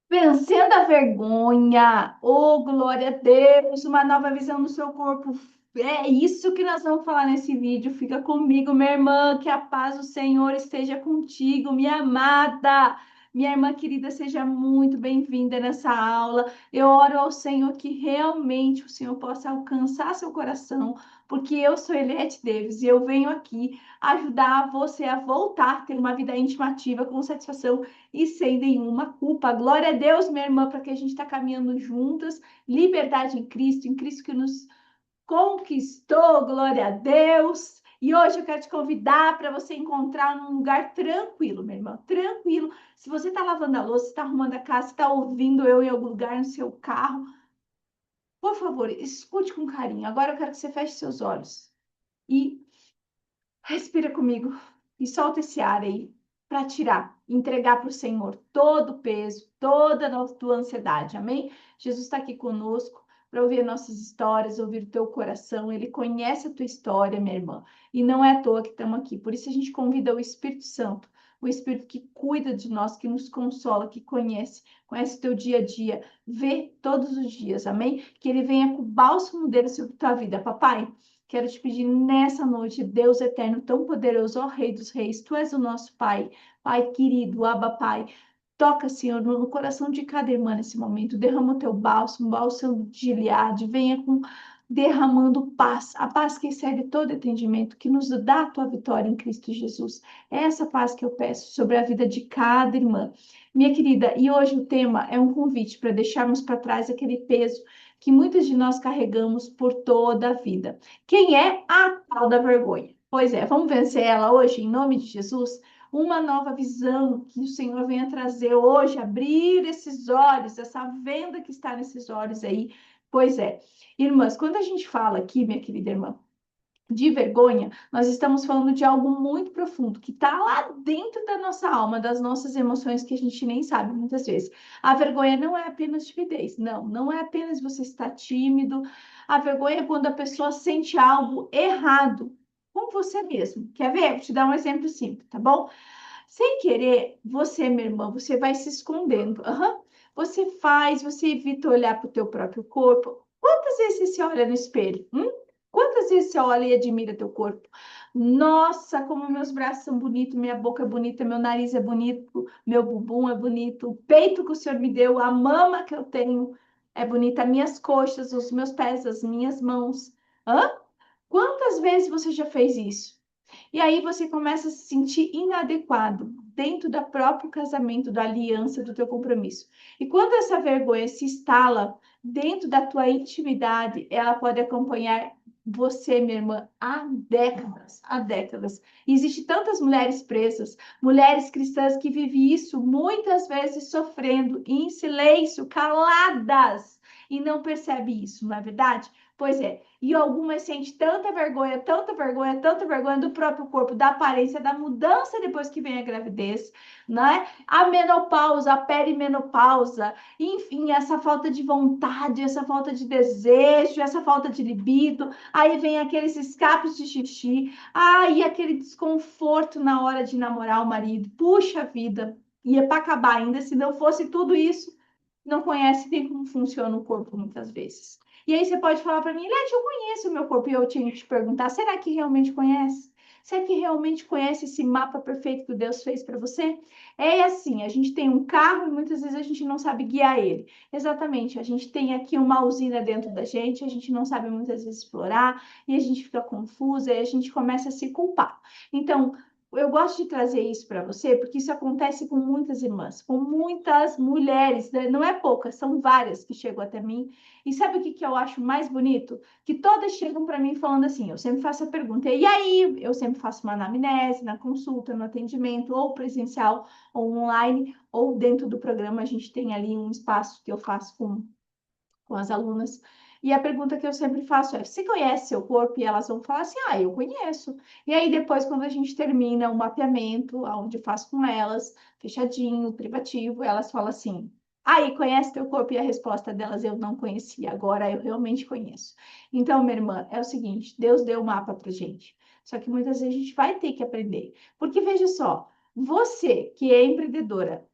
Vencendo a vergonha. Oh, glória a Deus, uma nova visão no seu corpo. É isso que nós vamos falar nesse vídeo. Fica comigo, minha irmã, que a paz do Senhor esteja contigo, minha amada. Minha irmã querida, seja muito bem-vinda nessa aula. Eu oro ao Senhor que realmente o Senhor possa alcançar seu coração, porque eu sou Eliette Davis e eu venho aqui ajudar você a voltar a ter uma vida íntima ativa com satisfação e sem nenhuma culpa. Glória a Deus, minha irmã, para que a gente está caminhando juntas. Liberdade em Cristo que nos conquistou. Glória a Deus. E hoje eu quero te convidar para você encontrar um lugar tranquilo, minha irmã, tranquilo. Se você está lavando a louça, está arrumando a casa, está ouvindo eu em algum lugar no seu carro, por favor, escute com carinho. Agora eu quero que você feche seus olhos e respira comigo e solta esse ar aí para tirar, entregar para o Senhor todo o peso, toda a tua ansiedade. Amém? Jesus está aqui conosco para ouvir nossas histórias, ouvir o teu coração. Ele conhece a tua história, minha irmã. E não é à toa que estamos aqui. Por isso a gente convida o Espírito Santo, o Espírito que cuida de nós, que nos consola, que conhece o teu dia a dia, vê todos os dias. Amém? Que ele venha com o bálsamo dele sobre a tua vida. Papai, quero te pedir nessa noite, Deus eterno, tão poderoso, ó Rei dos Reis, tu és o nosso Pai, Pai querido, Abba Pai. Toca, Senhor, no coração de cada irmã nesse momento. Derrama o teu bálsamo, bálsamo de Gileade. Venha com derramando paz, a paz que excede todo entendimento, que nos dá a tua vitória em Cristo Jesus. É essa paz que eu peço sobre a vida de cada irmã. Minha querida, e hoje o tema é um convite para deixarmos para trás aquele peso que muitas de nós carregamos por toda a vida. Quem é a tal da vergonha? Pois é, vamos vencer ela hoje, em nome de Jesus? Uma nova visão que o Senhor venha trazer hoje, abrir esses olhos, essa venda que está nesses olhos aí. Pois é, irmãs, quando a gente fala aqui, minha querida irmã, de vergonha, nós estamos falando de algo muito profundo, que está lá dentro da nossa alma, das nossas emoções, que a gente nem sabe muitas vezes. A vergonha não é apenas timidez, não, não é apenas você estar tímido. A vergonha é quando a pessoa sente algo errado com você mesmo. Quer ver? Vou te dar um exemplo simples, tá bom? Sem querer, você, minha irmã, você vai se escondendo. Aham. Você evita olhar para o teu próprio corpo. Quantas vezes você se olha no espelho? Quantas vezes você olha e admira teu corpo? Nossa, como meus braços são bonitos, minha boca é bonita, meu nariz é bonito, meu bumbum é bonito, o peito que o Senhor me deu, a mama que eu tenho é bonita, minhas coxas, os meus pés, as minhas mãos. Hã? Quantas vezes você já fez isso? E aí você começa a se sentir inadequado dentro do próprio casamento, da aliança, do teu compromisso. E quando essa vergonha se instala dentro da tua intimidade, ela pode acompanhar você, minha irmã, há décadas, há décadas. E existe tantas mulheres presas, mulheres cristãs que vivem isso muitas vezes sofrendo em silêncio, caladas, e não percebe isso, não é verdade? Pois é, e algumas sentem tanta vergonha, tanta vergonha, tanta vergonha do próprio corpo, da aparência, da mudança depois que vem a gravidez, né? A menopausa, a perimenopausa, enfim, essa falta de vontade, essa falta de desejo, essa falta de libido, aí vem aqueles escapes de xixi, aí aquele desconforto na hora de namorar o marido. Puxa vida, ia para acabar ainda, se não fosse tudo isso, não conhece nem como funciona o corpo muitas vezes. E aí você pode falar para mim, Leti, eu conheço o meu corpo. E eu tinha que te perguntar, será que realmente conhece? Será que realmente conhece esse mapa perfeito que Deus fez para você? É assim, a gente tem um carro e muitas vezes a gente não sabe guiar ele. Exatamente, a gente tem aqui uma usina dentro da gente, a gente não sabe muitas vezes explorar e a gente fica confusa e a gente começa a se culpar. Então, eu gosto de trazer isso para você, porque isso acontece com muitas irmãs, com muitas mulheres, né? Não é poucas, são várias que chegam até mim. E sabe o que eu acho mais bonito? Que todas chegam para mim falando assim, eu sempre faço a pergunta, e aí? Eu sempre faço uma anamnese, na consulta, no atendimento, ou presencial, ou online, ou dentro do programa, a gente tem ali um espaço que eu faço com as alunas. E a pergunta que eu sempre faço é: você conhece seu corpo? E elas vão falar assim: eu conheço. E aí, depois, quando a gente termina o mapeamento, onde eu faço com elas, fechadinho, privativo, elas falam assim: aí, conhece teu corpo? E a resposta delas eu não conhecia, agora eu realmente conheço. Então, minha irmã, é o seguinte: Deus deu o mapa pra gente. Só que muitas vezes a gente vai ter que aprender. Porque veja só, você que é empreendedora,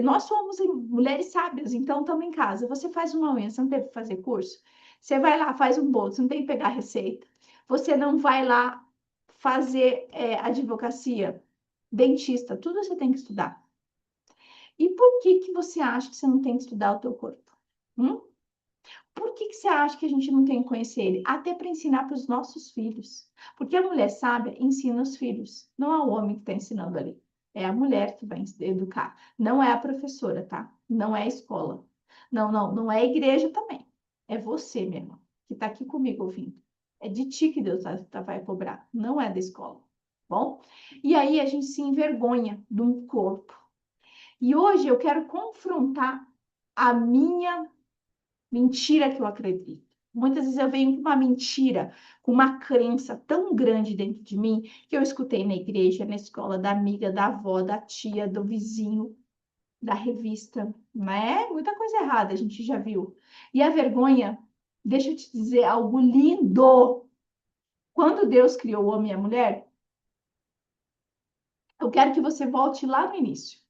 nós somos mulheres sábias, então estamos em casa. Você faz uma unha, você não tem que fazer curso? Você vai lá, faz um bolo, você não tem que pegar receita. Você não vai lá fazer advocacia, dentista, tudo você tem que estudar. E por que que você acha que você não tem que estudar o teu corpo? Hum? Por que que você acha que a gente não tem que conhecer ele? Até para ensinar para os nossos filhos. Porque a mulher sábia ensina os filhos, não é o homem que está ensinando ali. É a mulher que vai educar. Não é a professora, tá? Não é a escola. Não, não, não é a igreja também. É você mesmo, que está aqui comigo ouvindo. É de ti que Deus vai cobrar, não é da escola. Bom? E aí a gente se envergonha de um corpo. E hoje eu quero confrontar a minha mentira que eu acredito. Muitas vezes eu venho com uma mentira, com uma crença tão grande dentro de mim, que eu escutei na igreja, na escola, da amiga, da avó, da tia, do vizinho, da revista. Mas é muita coisa errada, a gente já viu. E a vergonha, deixa eu te dizer algo lindo. Quando Deus criou o homem e a mulher, eu quero que você volte lá no início.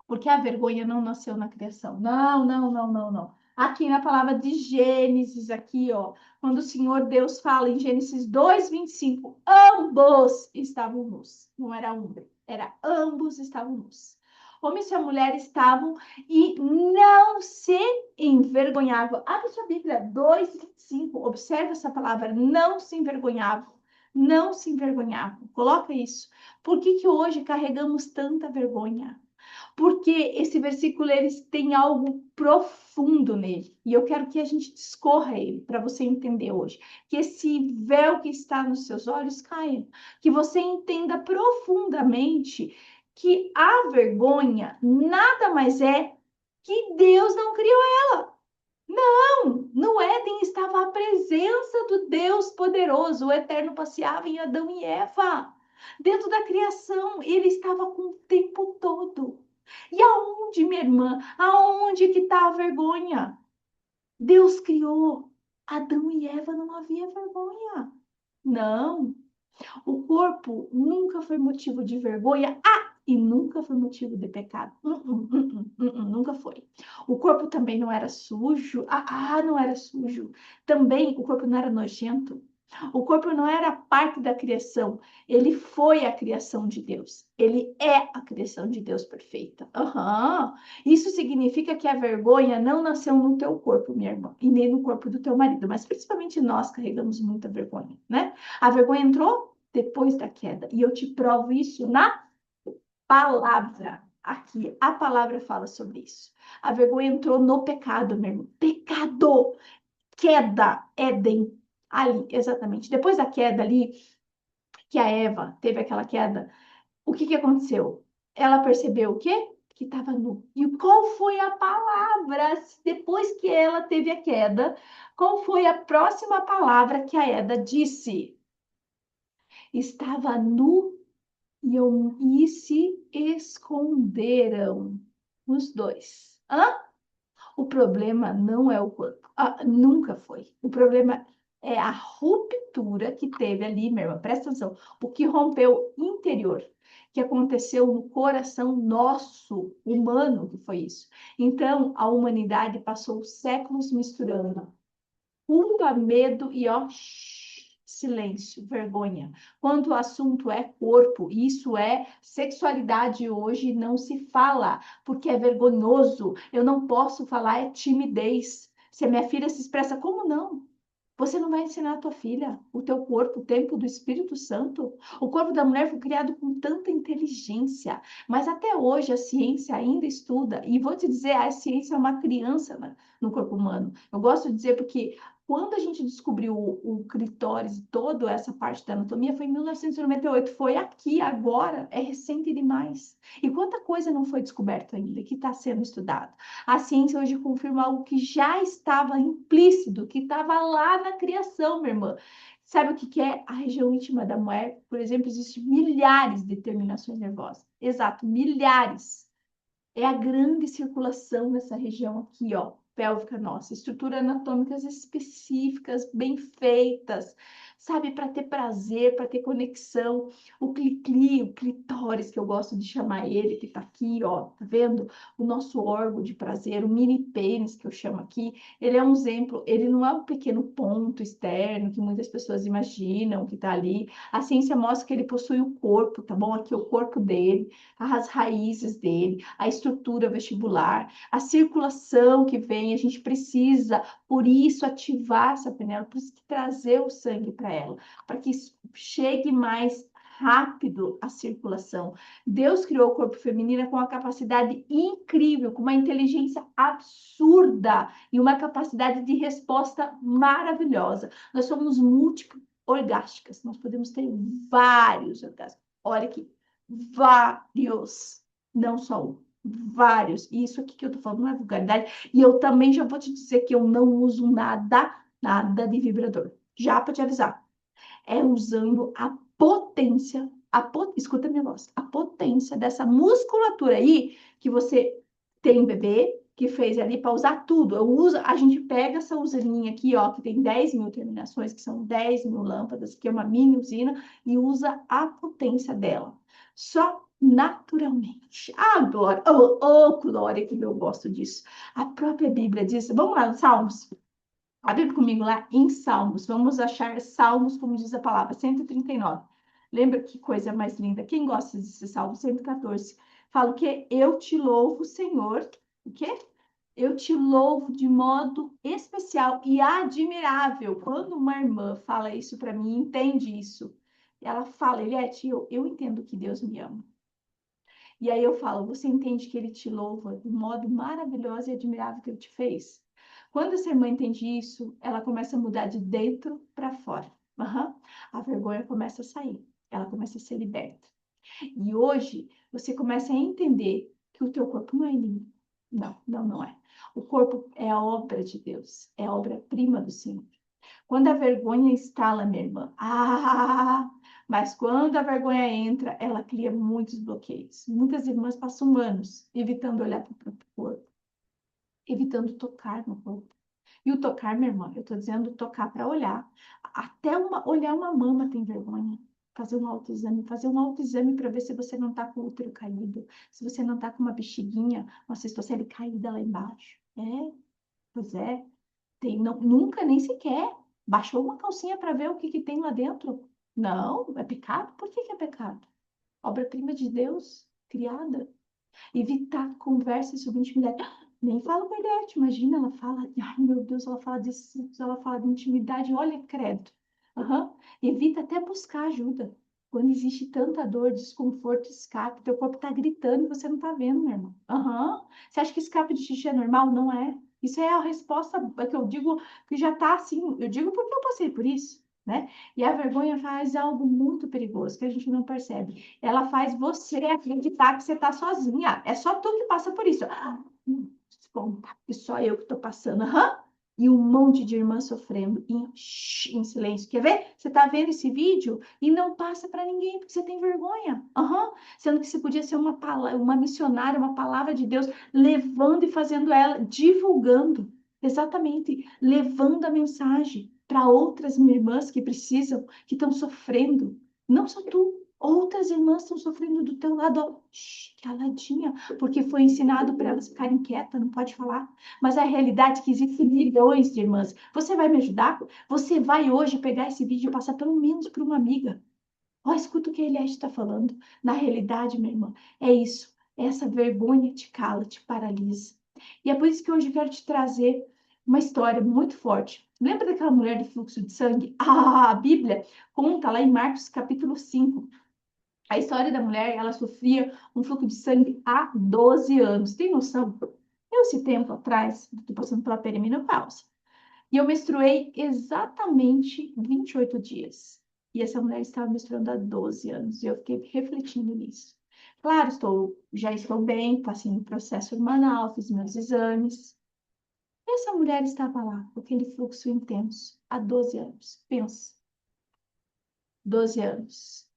Porque a vergonha não nasceu na criação. Não, não, não, não, não. Aqui na palavra de Gênesis, aqui, ó, quando o Senhor Deus fala em Gênesis 2:25, ambos estavam nus. Não era um, era ambos estavam nus. Homem e mulher estavam e não se envergonhavam. Abre sua Bíblia, 2:25. Observe essa palavra, não se envergonhavam. Não se envergonhavam. Coloca isso. Por que que hoje carregamos tanta vergonha? Porque esse versículo eles tem algo profundo nele. E eu quero que a gente discorra ele para você entender hoje. Que esse véu que está nos seus olhos caia. Que você entenda profundamente que a vergonha nada mais é que Deus não criou ela. Não, no Éden estava a presença do Deus poderoso. O Eterno passeava em Adão e Eva. Dentro da criação, ele estava com o tempo todo. E aonde, minha irmã? Aonde que está a vergonha? Deus criou Adão e Eva, não havia vergonha. Não, o corpo nunca foi motivo de vergonha. E nunca foi motivo de pecado. Nunca foi. O corpo também não era sujo. Não era sujo. Também o corpo não era nojento. O corpo não era parte da criação. Ele foi a criação de Deus. Ele é a criação de Deus perfeita. Isso significa que a vergonha não nasceu no teu corpo, minha irmã, e nem no corpo do teu marido, mas principalmente nós carregamos muita vergonha, né? A vergonha entrou depois da queda. E eu te provo isso na palavra. Aqui, a palavra fala sobre isso. A vergonha entrou no pecado, meu irmão. Pecado, queda, Éden, ali, exatamente. Depois da queda ali, que a Eva teve aquela queda, o que que aconteceu? Ela percebeu o quê? Que estava nu. E qual foi a palavra, depois que ela teve a queda, qual foi a próxima palavra que a Eva disse? Estava nu e se esconderam os dois. O problema não é o corpo. Nunca foi. O problema é a ruptura que teve ali, meu irmão. Presta atenção. O que rompeu interior, que aconteceu no coração nosso, humano, que foi isso. Então, a humanidade passou séculos misturando culpa, medo e silêncio, vergonha. Quando o assunto é corpo, isso é sexualidade hoje não se fala, porque é vergonhoso. Eu não posso falar, é timidez. Se a minha filha se expressa, como não? Você não vai ensinar a tua filha o teu corpo, o templo do Espírito Santo? O corpo da mulher foi criado com tanta inteligência, mas até hoje a ciência ainda estuda. E vou te dizer, a ciência é uma criança no corpo humano. Eu gosto de dizer porque quando a gente descobriu o clitóris e toda essa parte da anatomia foi em 1998. Foi aqui, agora, é recente demais. E quanta coisa não foi descoberta ainda, que está sendo estudado. A ciência hoje confirma algo que já estava implícito, que estava lá na criação, minha irmã. Sabe o que é a região íntima da mulher? Por exemplo, existem milhares de terminações nervosas. Exato, milhares. É a grande circulação nessa região aqui, ó, pélvica nossa. Estruturas anatômicas específicas, bem feitas. sabe, para ter prazer, para ter conexão. O cli-cli, o clitóris, que eu gosto de chamar ele, que tá aqui, ó, tá vendo? O nosso órgão de prazer, o mini pênis, que eu chamo aqui, ele é um exemplo, ele não é um pequeno ponto externo que muitas pessoas imaginam que tá ali. A ciência mostra que ele possui o corpo, tá bom? Aqui é o corpo dele, as raízes dele, a estrutura vestibular, a circulação que vem, a gente precisa, por isso, ativar essa Penélope, por isso que trazer o sangue para ela, para que chegue mais rápido a circulação. Deus criou o corpo feminino com uma capacidade incrível, com uma inteligência absurda e uma capacidade de resposta maravilhosa. Nós somos multi-orgásticas, nós podemos ter vários orgasmos. Olha aqui, vários, não só um, vários. E isso aqui que eu tô falando não é vulgaridade. E eu também já vou te dizer que eu não uso nada de vibrador. Já para te avisar. É usando a potência, escuta a minha voz, a potência dessa musculatura aí que você tem, bebê, que fez ali para usar tudo. Eu uso, a gente pega essa usininha aqui, ó, que tem 10 mil terminações, que são 10 mil lâmpadas, que é uma mini usina, e usa a potência dela. Só naturalmente. Ah, Glória, Glória, que eu gosto disso. A própria Bíblia diz, vamos lá, Salmos. Abre comigo lá em Salmos. Vamos achar Salmos, como diz a palavra, 139. Lembra que coisa mais linda? Quem gosta desse Salmo 114? Fala que eu te louvo, Senhor. O quê? Eu te louvo de modo especial e admirável. Quando uma irmã fala isso para mim, entende isso. Ela fala, Eliette, eu entendo que Deus me ama. E aí eu falo, você entende que ele te louva do modo maravilhoso e admirável que ele te fez? Quando essa irmã entende isso, ela começa a mudar de dentro para fora. Uhum. A vergonha começa a sair, ela começa a ser liberta. E hoje você começa a entender que o teu corpo não é inimigo. Não é. O corpo é a obra de Deus, é a obra-prima do Senhor. Quando a vergonha instala, minha irmã, mas quando a vergonha entra, ela cria muitos bloqueios. Muitas irmãs passam anos evitando olhar para o próprio corpo, evitando tocar no corpo. E o tocar, minha irmã, eu estou dizendo tocar para olhar. Até olhar uma mama tem vergonha. Fazer um autoexame para ver se você não está com o útero caído, se você não está com uma bexiguinha, uma cistocele caída lá embaixo. Pois é. Tem, não, nunca, nem sequer. Baixou uma calcinha para ver o que tem lá dentro. Não, é pecado? Por que é pecado? Obra-prima de Deus, criada. Evitar conversas sobre intimidade. Nem falo com a Eliette, imagina, ela fala, ai meu Deus, ela fala de sexo, ela fala de intimidade, olha, credo. Uhum. Evita até buscar ajuda. Quando existe tanta dor, desconforto, escape, teu corpo está gritando e você não está vendo, meu irmão. Uhum. Você acha que escape de xixi é normal? Não é. Isso é a resposta que eu digo que já está assim. Eu digo porque eu passei por isso, né? E a vergonha faz algo muito perigoso que a gente não percebe. Ela faz você acreditar que você está sozinha. É só tu que passa por isso. Bom, e só eu que estou passando. Uhum. E um monte de irmãs sofrendo em silêncio. Quer ver? Você está vendo esse vídeo e não passa para ninguém, porque você tem vergonha. Uhum. Sendo que você podia ser uma missionária, uma palavra de Deus, levando e fazendo ela, divulgando. Exatamente, levando a mensagem para outras irmãs que precisam, que estão sofrendo. Não só tu, outras irmãs estão sofrendo do teu lado, ó, caladinha, porque foi ensinado para elas ficarem quietas, não pode falar. Mas a realidade é que existem milhões de irmãs. Você vai me ajudar? Você vai hoje pegar esse vídeo e passar pelo menos para uma amiga. Ó, escuta o que a Eliette está falando. Na realidade, minha irmã, é isso. Essa vergonha te cala, te paralisa. E é por isso que hoje eu quero te trazer uma história muito forte. Lembra daquela mulher do fluxo de sangue? A Bíblia conta lá em Marcos capítulo 5. A história da mulher, ela sofria um fluxo de sangue há 12 anos. Tem noção? Eu, esse tempo atrás, estou passando pela perimenopausa. E eu menstruei exatamente 28 dias. E essa mulher estava menstruando há 12 anos. E eu fiquei refletindo nisso. Claro, já estou bem, passei no processo hormonal, fiz meus exames. E essa mulher estava lá, com aquele fluxo intenso, há 12 anos. Pensa, 12 anos.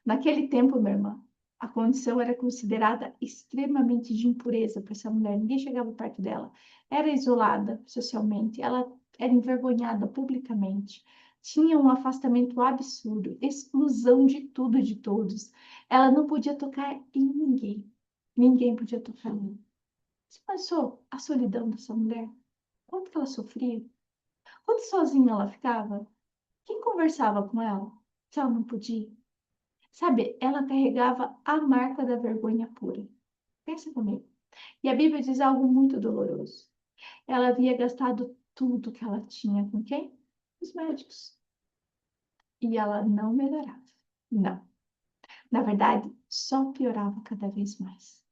Naquele tempo, minha irmã, a condição era considerada extremamente de impureza para essa mulher. Ninguém chegava perto dela. Era isolada socialmente. Ela era envergonhada publicamente. Tinha um afastamento absurdo, exclusão de tudo e de todos. Ela não podia tocar em ninguém. Ninguém podia tocar nela. Você pensou a solidão dessa mulher? Quanto que ela sofria? Quanto sozinha ela ficava? Quem conversava com ela? Se ela não podia. Sabe, ela carregava a marca da vergonha pura. Pensa comigo. E a Bíblia diz algo muito doloroso. Ela havia gastado tudo que ela tinha com quem? Os médicos. E ela não melhorava. Não. Na verdade, só piorava cada vez mais.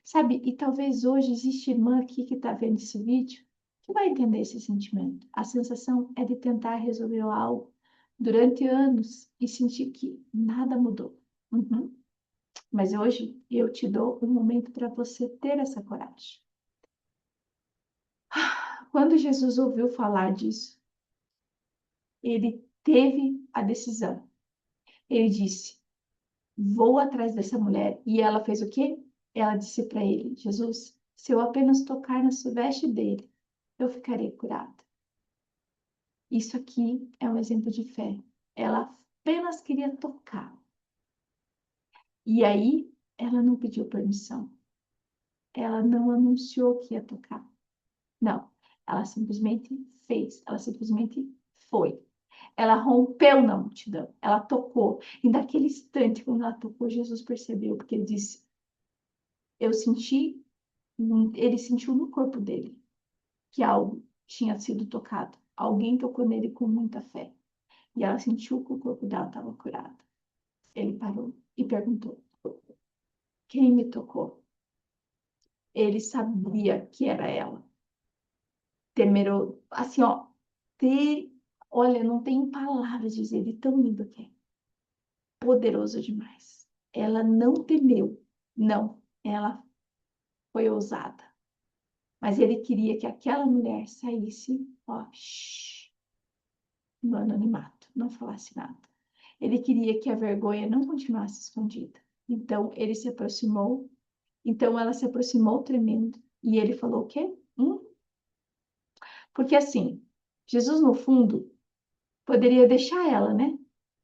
Sabe, e talvez hoje existe irmã aqui que está vendo esse vídeo que vai entender esse sentimento. A sensação é de tentar resolver algo durante anos e sentir que nada mudou. Uhum. Mas hoje eu te dou um momento para você ter essa coragem. Quando Jesus ouviu falar disso, ele teve a decisão. Ele disse: vou atrás dessa mulher. E ela fez o quê? Ela disse para ele: Jesus, se eu apenas tocar na veste dele, eu ficarei curada. Isso aqui é um exemplo de fé. Ela apenas queria tocar. E aí, ela não pediu permissão. Ela não anunciou que ia tocar. Não. Ela simplesmente fez. Ela simplesmente foi. Ela rompeu na multidão. Ela tocou. E naquele instante, quando ela tocou, Jesus percebeu, porque ele disse: eu senti, ele sentiu no corpo dele que algo tinha sido tocado. Alguém tocou nele com muita fé. E ela sentiu que o corpo dela estava curado. Ele parou e perguntou: quem me tocou? Ele sabia que era ela. Temeroso, assim, ó, olha, não tem palavras dizer de tão lindo que é. Poderoso demais. Ela não temeu, não, ela foi ousada. Mas ele queria que aquela mulher saísse, ó, no anonimato, não falasse nada. Ele queria que a vergonha não continuasse escondida. Então, ele se aproximou. Então, ela se aproximou tremendo. E ele falou o quê? Porque assim, Jesus, no fundo, poderia deixar ela, né?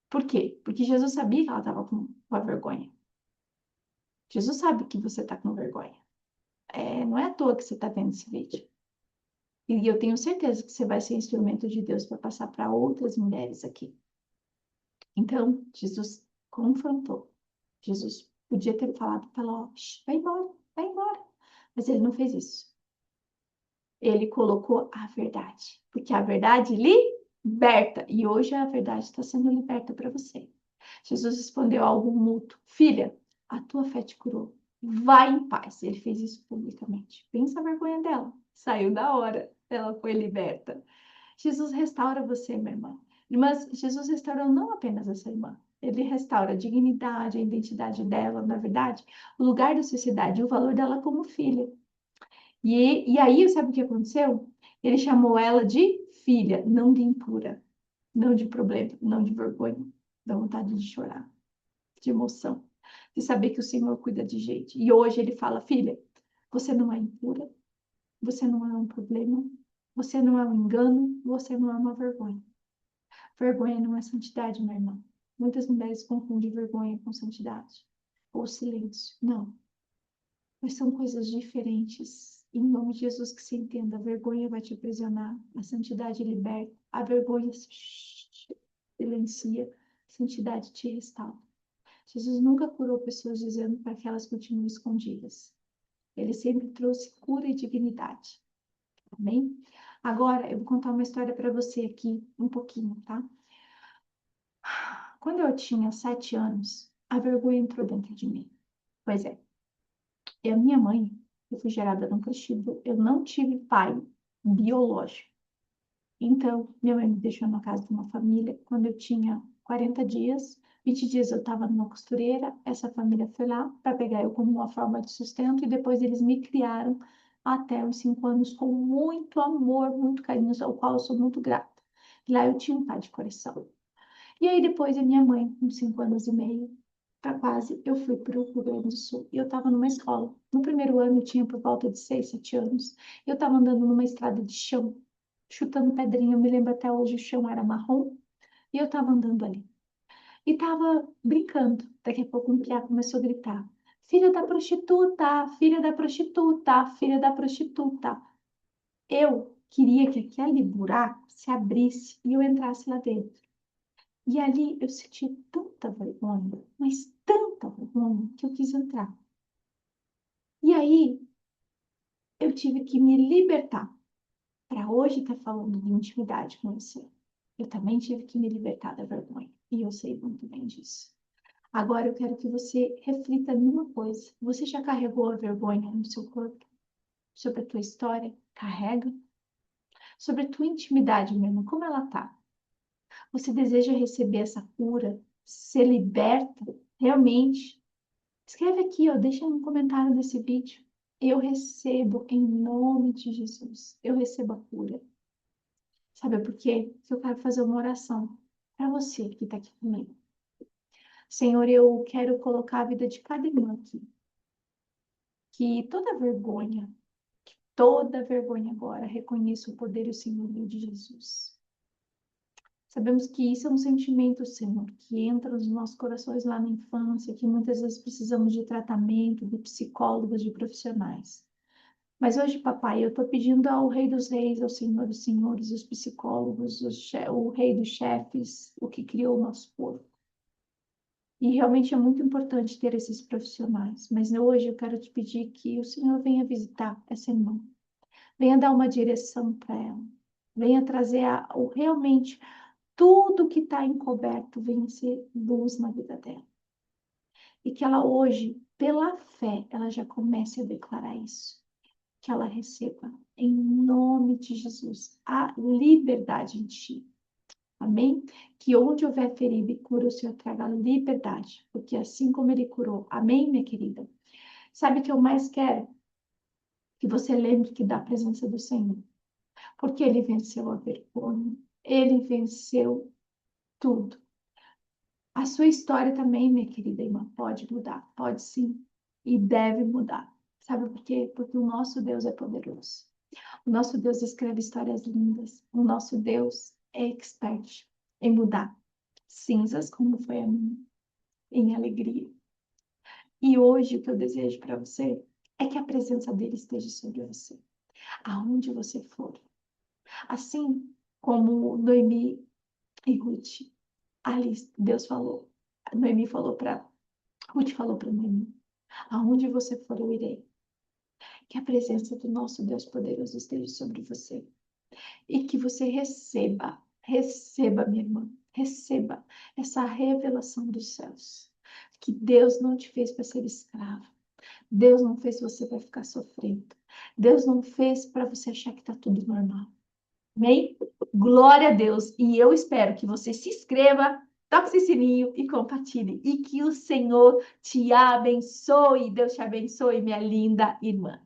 Por quê? Porque Jesus sabia que ela estava com a vergonha. Jesus sabe que você está com vergonha. Não é à toa que você está vendo esse vídeo. E eu tenho certeza que você vai ser instrumento de Deus para passar para outras mulheres aqui. Então, Jesus confrontou. Jesus podia ter falado para ela: ó, vai embora, vai embora. Mas ele não fez isso. Ele colocou a verdade, porque a verdade liberta. E hoje a verdade está sendo liberta para você. Jesus respondeu algo mútuo: filha, a tua fé te curou. Vai em paz. Ele fez isso publicamente. Pensa a vergonha dela. Saiu da hora. Ela foi liberta. Jesus restaura você, minha irmã. Mas Jesus restaurou não apenas essa irmã. Ele restaura a dignidade, a identidade dela, na verdade, o lugar da sociedade, o valor dela como filha. E aí, sabe o que aconteceu? Ele chamou ela de filha, não de impura, não de problema, não de vergonha, da vontade de chorar, de emoção, de saber que o Senhor cuida de gente. E hoje ele fala: filha, você não é impura, você não é um problema, você não é um engano, você não é uma vergonha. Vergonha não é santidade, minha irmã. Muitas mulheres confundem vergonha com santidade ou silêncio. Não, mas são coisas diferentes. Em nome de Jesus, que se entenda: a vergonha vai te aprisionar, a santidade liberta, a vergonha silencia, a santidade te restaura. Jesus nunca curou pessoas dizendo para que elas continuem escondidas. Ele sempre trouxe cura e dignidade. Amém? Agora, eu vou contar uma história para você aqui, um pouquinho, tá? Quando eu tinha 7 anos, a vergonha entrou dentro de mim. Pois é, e a minha mãe, eu fui gerada num prostíbulo, eu não tive pai biológico. Então, minha mãe me deixou na casa de uma família quando eu tinha 40 dias. 20 dias eu estava numa costureira, essa família foi lá para pegar eu como uma forma de sustento e depois eles me criaram até os 5 anos com muito amor, muito carinho, ao qual eu sou muito grata. E lá eu tinha um pai de coração. E aí depois a minha mãe, com 5 anos e meio, para quase, eu fui para o Rio Grande do Sul. E eu estava numa escola. No primeiro ano eu tinha por volta de 6, 7 anos. Eu estava andando numa estrada de chão, chutando pedrinha. Eu me lembro até hoje, o chão era marrom. E eu estava andando ali. E estava brincando. Daqui a pouco um piá começou a gritar: Filha da prostituta, filha da prostituta, filha da prostituta. Eu queria que aquele buraco se abrisse e eu entrasse lá dentro. E ali eu senti tanta vergonha, mas tanta vergonha, que eu quis entrar. E aí eu tive que me libertar para hoje estar falando de intimidade com você. Eu também tive que me libertar da vergonha. E eu sei muito bem disso. Agora eu quero que você reflita numa coisa. Você já carregou a vergonha no seu corpo? Sobre a tua história? Carrega? Sobre a tua intimidade, meu irmão, como ela tá? Você deseja receber essa cura? Ser liberta? Realmente? Escreve aqui, ó, deixa um comentário desse vídeo. Eu recebo em nome de Jesus. Eu recebo a cura. Sabe por quê? Porque eu quero fazer uma oração para você que está aqui comigo. Senhor, eu quero colocar a vida de cada irmã aqui. Que toda vergonha agora, reconheça o poder e o senhorio de Jesus. Sabemos que isso é um sentimento, Senhor, que entra nos nossos corações lá na infância, que muitas vezes precisamos de tratamento, de psicólogos, de profissionais. Mas hoje, papai, eu estou pedindo ao Rei dos Reis, ao Senhor dos Senhores, os psicólogos, o Rei dos Chefes, o que criou o nosso povo. E realmente é muito importante ter esses profissionais. Mas hoje eu quero te pedir que o Senhor venha visitar essa irmã. Venha dar uma direção para ela. Venha trazer realmente tudo que está encoberto, venha ser luz na vida dela. E que ela hoje, pela fé, ela já comece a declarar isso. Que ela receba, em nome de Jesus, a liberdade em ti. Amém? Que onde houver ferida e cura, o Senhor traga liberdade. Porque assim como Ele curou. Amém, minha querida? Sabe o que eu mais quero? Que você lembre que da presença do Senhor. Porque Ele venceu a vergonha. Ele venceu tudo. A sua história também, minha querida irmã, pode mudar. Pode sim. E deve mudar. Sabe por quê? Porque o nosso Deus é poderoso. O nosso Deus escreve histórias lindas. O nosso Deus é expert em mudar cinzas, como foi a minha, em alegria. E hoje o que eu desejo para você é que a presença dele esteja sobre você, aonde você for. Assim como Noemi e Ruth, ali Deus falou, Noemi falou para Ruth falou para Noemi, aonde você for eu irei. Que a presença do nosso Deus poderoso esteja sobre você. E que você receba, minha irmã, receba essa revelação dos céus. Que Deus não te fez para ser escravo. Deus não fez você para ficar sofrendo. Deus não fez para você achar que está tudo normal. Amém? Glória a Deus. E eu espero que você se inscreva, toque esse sininho e compartilhe. E que o Senhor te abençoe. Deus te abençoe, minha linda irmã.